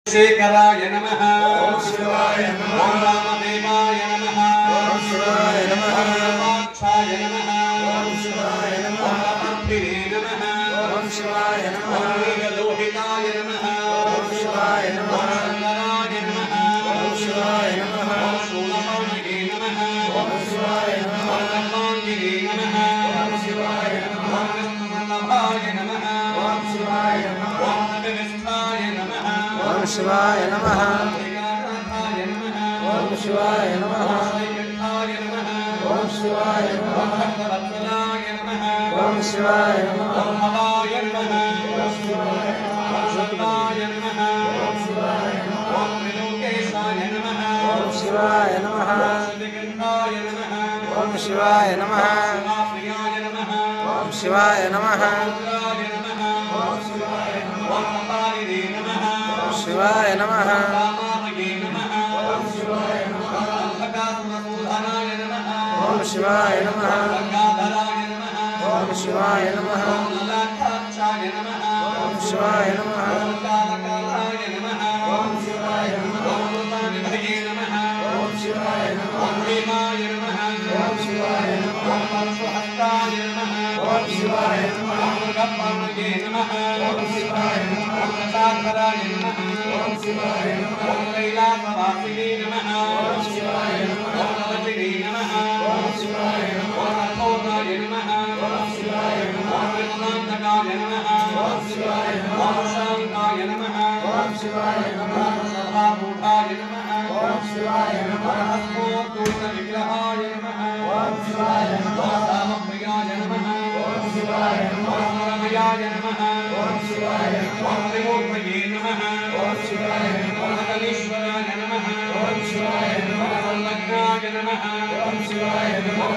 शेखराय नमः। ओम शिवाय नमः। ओम रामदेवाय नमः। ओम शिवाय नमः। ओम रामाक्षाय नमः। ओम शिवाय नमः। ओम नमस्ते नमः। ओम शिवाय नमः। ओम नीललोहिताय नमः। ओम शिवाय नमः। ओम शंकराय नमः। ओम शिवाय नमः। ओम शूलपाणिगे नमः। ओम शिवाय नमः। ओम कर्मांगिगे नमः। ओम शिवाय नमः। ओम विष्णुवल्लभाय नमः। ओम शिवाय नमः। ओम नवविष्ठाय नमः। ओम शिवाय नमः। श्रीनाथाय नमः। ओम शिवाय नमः। श्रीकंठाय नमः। ओम शिवाय नमः। ओम भक्तवत्सलाय नमः। ओम शिवाय नमः। ओम भवाय नमः। ओम शिवाय नमः। ओम शर्वाय नमः। ओम शिवाय नमः। ओम त्रिलोकेशाय नमः। ओम शिवाय नमः। ओम श्रीकंठाय नमः। ओम शिवाय नमः। शिवाप्रियाय नमः। ओम शिवाय नमः। रुद्राय नमः। ओम शिवाय नमः। ओम कपालिने नमः। ओम शिवाय नमः। रामावये नमः। ओम शिवाय नमः। अंधकासुरसूदनाय नमः। ओम शिवाय नमः। गंगाधराय नमः। ओम शिवाय नमः। ओम ललाटाक्षाय नमः। ओम शिवाय नमः। ओम कालकालाय नमः। ओम शिवाय नमः। ओम रूपानिधये नमः। ओम शिवाय नमः। ओम भीमाय नमः। ओम शिवाय नमः। ओम परशुहस्ताय नमः। ओम शिवाय नमः। ओम मृगपाणये नमः। ओम शिवाय नमः। ओम दशाधराय नमः। ओम शिवाय नमः। ओम कैलासवासिने नमः। ओम शिवाय नमः। ओम नवचिने नमः। ओम शिवाय नमः। ओम अघोराय नमः। ओम शिवाय नमः। ओम विष्णान्तकाय नमः। ओम शिवाय नमः। ओम शान्ताय नमः। ओम शिवाय नमः। ओम सभारूढाय नमः। ओम शिवाय नमः। ओम हस्तोत्तोलविग्रहाय नमः। ओम शिवाय नमः। ओम रामप्रियाय नमः। ओम शिवाय नमः। ओम रमयाय नमः। ओम शिवाय नमः। ओम त्रिमूर्तये नमः। ओम शिवाय नमः। ओम सकलेश्वराय नमः। ओम शिवाय नमः। ओम संलग्नाय नमः। ओम शिवाय नमः।